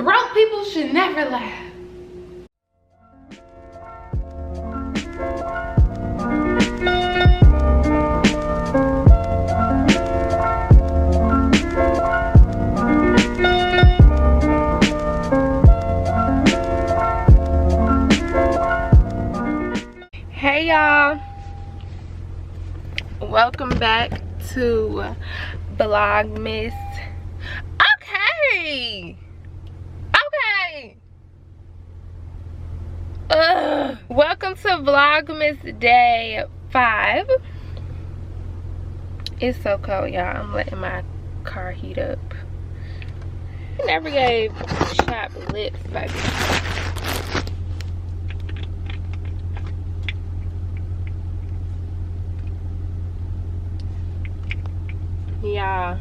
Broke people should never laugh. Hey y'all, welcome back to Vlogmas. Okay. Welcome to Vlogmas day 5. It's so cold, y'all. I'm letting my car heat up. I never gave chapped lips like this. Yeah,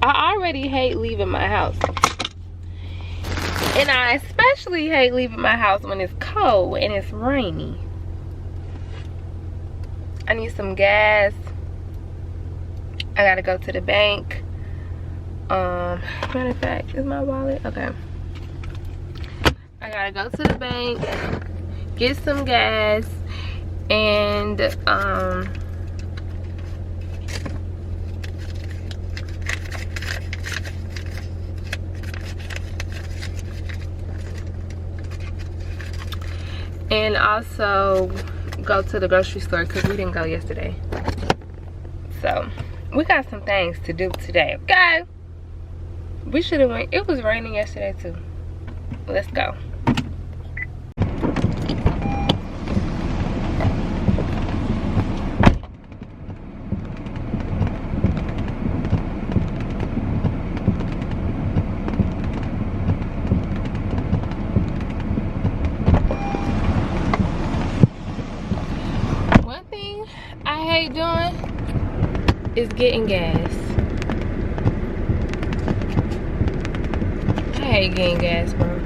I already hate leaving my house, and I especially hate leaving my house when it's cold and it's rainy. I need some gas. I gotta go to the bank. Matter of fact, is my wallet? Okay, I gotta go to the bank, get some gas, and also go to the grocery store because we didn't go yesterday. So we got some things to do today, okay? We should have went. It was raining yesterday too. Let's go. Doing is getting gas. I hate getting gas, bro.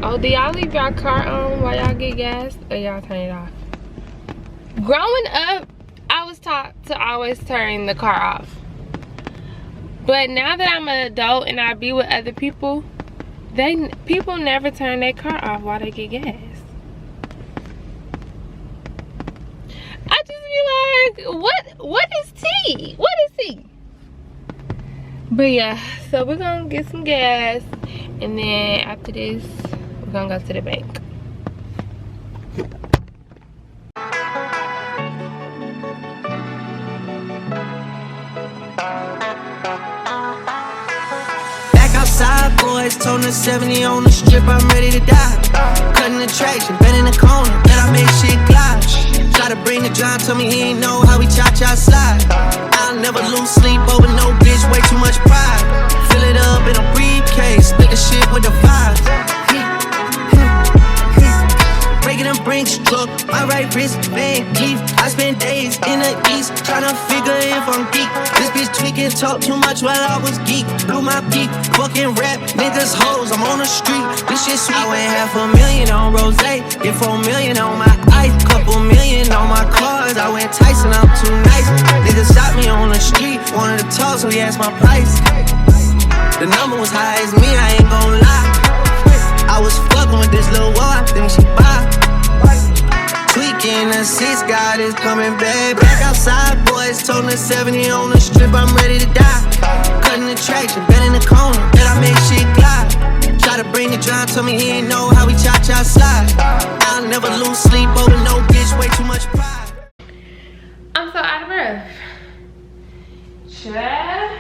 Oh, do y'all leave y'all car on while y'all get gas, or y'all turn it off? Growing up, I was taught to always turn the car off. But now that I'm an adult and I be with other people, people never turn their car off while they get gas. What is tea? What is tea? But yeah, so we're gonna get some gas, and then after this we're gonna go to the bank. Back outside, boys, told her 70 on the strip, I'm ready to die. Cutting the traction, bend in the corner, bet I make shit glide. Try to bring the John, tell me he ain't know how we cha-cha slide. I'll never lose sleep over no bitch, way too much pride. Fill it up in a briefcase, split the shit with the vibes. Breaking them brinks, truck, my right wrist, Van Cleef. I spend days in the east, tryna figure if I'm geek. This bitch tweaking, talk too much while I was geek. Blew my peak, fucking rap, niggas hoes, I'm on the street. This shit sweet. I went $500,000 on rose, did 4 million on my ice. Couple million on my cars, I went Tyson, I'm too nice. Niggas shot me on the street, wanted to talk, so he asked my price. The number was high as me, I ain't gon' lie. I was fucking with this little wall, I think she buy. Tweaking, the 6 God is coming back. Back outside, boys, told her 70 on the strip, I'm ready to die. Cutting the traction, bend in the corner, bet I make shit glide. Try to bring the John, told me he ain't know how we cha-cha slide. I'll never lose sleep over no bitch, way too much pride. I'm so out of breath. Child.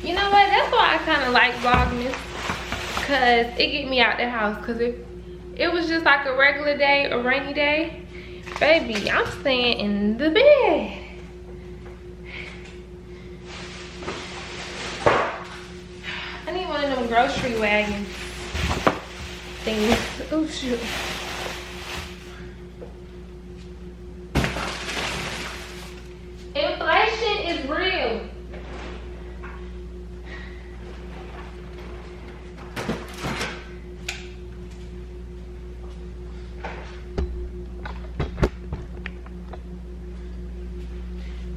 You know what? That's why I kind of like Vlogmas, because it get me out the house. Because if it was just like a regular day, a rainy day, baby, I'm staying in the bed. I need one of them grocery wagon things. Oh shoot. Inflation is real.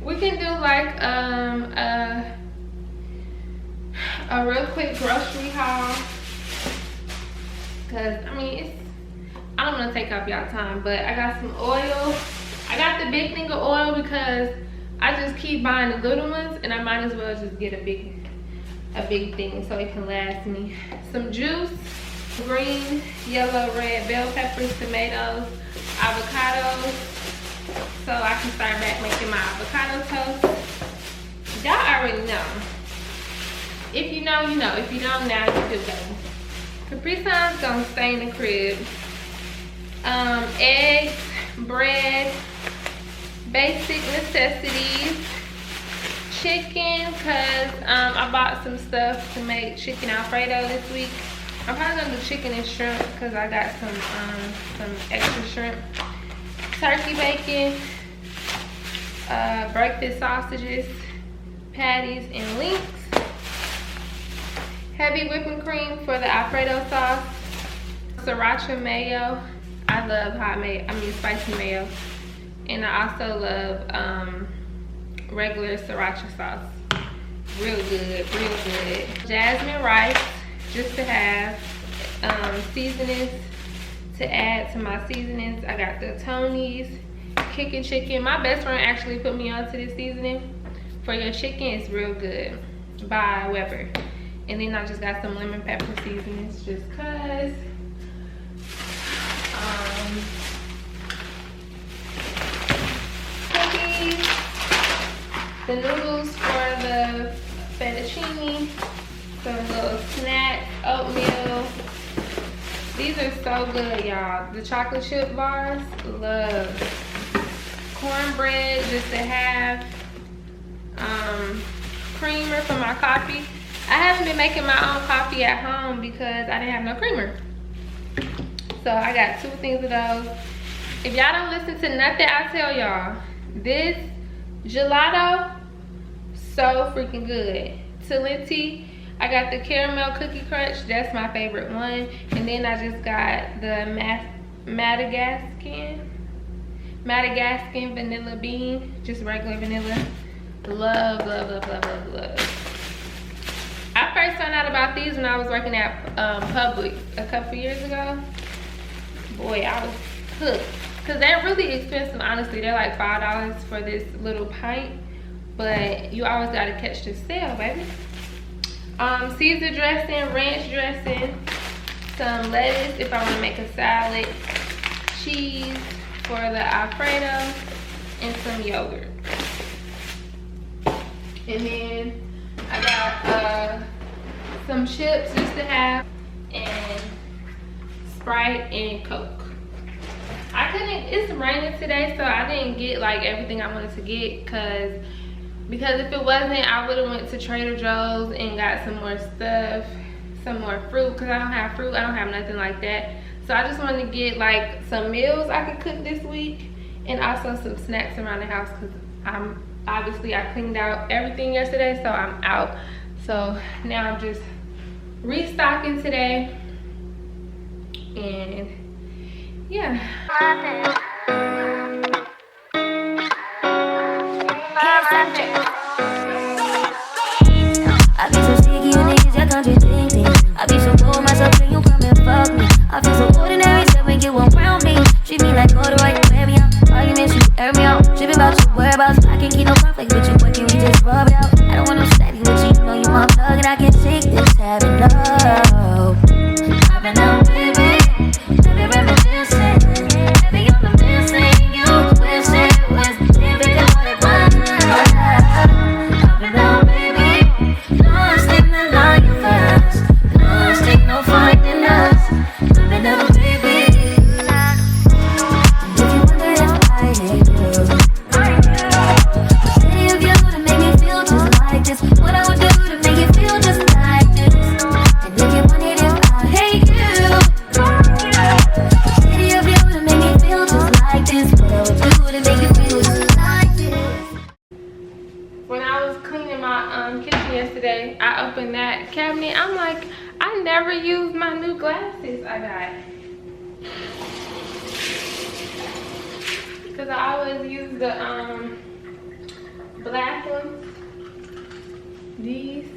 We can do like a real quick grocery haul, cause I mean I don't want to take up y'all time, but I got some oil. I got the big thing of oil because I just keep buying the little ones, and I might as well just get a big thing so it can last me. Some juice, green, yellow, red bell peppers, tomatoes, avocados, so I can start back making my avocado toast. Y'all already know. If you know, you know. If you don't, now you do, baby. Capri Sun's gonna stay in the crib. Eggs, bread, basic necessities, chicken, cause I bought some stuff to make chicken Alfredo this week. I'm probably gonna do chicken and shrimp because I got some extra shrimp. Turkey bacon, breakfast sausages, patties, and links. Heavy whipping cream for the Alfredo sauce. Sriracha mayo. I love hot mayo, I mean spicy mayo. And I also love regular sriracha sauce. Real good, real good. Jasmine rice, just to have seasonings to add to my seasonings. I got the Tony's kicking chicken. My best friend actually put me onto this seasoning for your chicken. It's real good, by Weber. And then I just got some lemon pepper seasonings just cause. Cookies, the noodles for the fettuccine, some little snacks, oatmeal. These are so good, y'all. The chocolate chip bars, love. Cornbread just to have. Creamer for my coffee. I haven't been making my own coffee at home because I didn't have no creamer. So I got 2 things of those. If y'all don't listen to nothing I tell y'all, this gelato, so freaking good. Talenti, I got the caramel cookie crunch. That's my favorite one. And then I just got the Madagascan vanilla bean, just regular vanilla. Love, love, love, love, love, love. I first found out about these when I was working at Publix a couple years ago. Boy, I was hooked. Cause they're really expensive, honestly. They're like $5 for this little pint, but you always gotta catch the sale, baby. Caesar dressing, ranch dressing, some lettuce if I wanna make a salad, cheese for the Alfredo, and some yogurt. And then I got some chips just to have, and Sprite and Coke. I couldn't, it's raining today, so I didn't get like everything I wanted to get because if it wasn't, I would have went to Trader Joe's and got some more stuff, some more fruit, because I don't have fruit, I don't have nothing like that. So I just wanted to get like some meals I could cook this week, and also some snacks around the house, because I cleaned out everything yesterday, so I'm out. So now I'm just restocking today, and yeah. I be so sticky, you niggas, y'all contradicting. I be so cold myself, then you come and fuck me. I feel so ordinary, so when you around me, treat me like corduroy, wear me out. Arguments, you air me out. Tripping about your whereabouts. I can't keep no conflict with you, but can we just rub it out? I don't want no steady with you, you know you my plug, and I can't take this having love. I've been out, baby, baby, reminiscing. Baby, on the missing, you wish it was different what it was. I've been out, baby, lost in the line you fast. Lost in no finding us. I've been out, baby. What I would do to make you feel just like this. And if you wanted it, I hate you. City of you to make me feel just like this. What I would do to make you feel just like this. When I was cleaning my kitchen yesterday, I opened that cabinet. I'm like, I never used my new glasses I got. Because I always use these.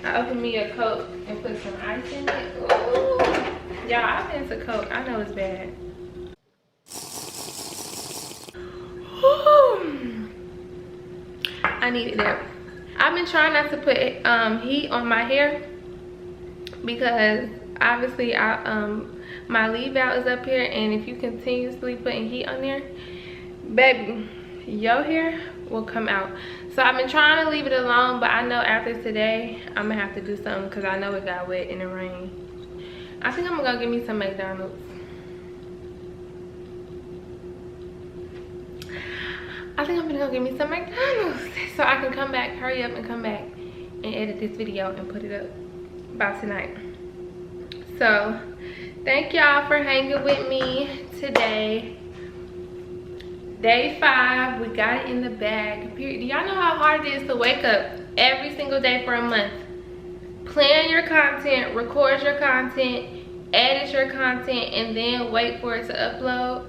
I opened me a Coke and put some ice in it. Ooh. Y'all, I've been to Coke. I know it's bad. Ooh. I needed that. I've been trying not to put heat on my hair because obviously my leave out is up here, and if you continuously putting heat on there, baby, your hair will come out. So I've been trying to leave it alone, but I know after today I'm gonna have to do something because I know it got wet in the rain. I think I'm gonna go get me some McDonald's. I think I'm gonna go get me some McDonald's so I can come back, hurry up and come back and edit this video and put it up by tonight. So thank y'all for hanging with me today. Day 5, we got it in the bag. Period. Do y'all know how hard it is to wake up every single day for a month, plan your content, record your content, edit your content, and then wait for it to upload?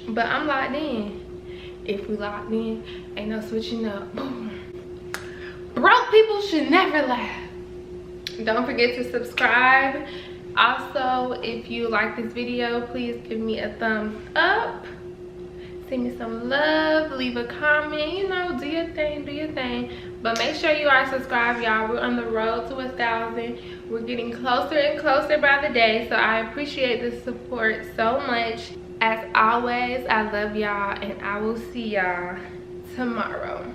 But I'm locked in. If we locked in, ain't no switching up. Boom. Broke people should never laugh. Don't forget to subscribe. Also, if you like this video, please give me a thumbs up. Send me some love. Leave a comment. You know, do your thing, do your thing. But make sure you are subscribed, y'all. We're on the road to 1,000. We're getting closer and closer by the day. So I appreciate the support so much. As always, I love y'all, and I will see y'all tomorrow.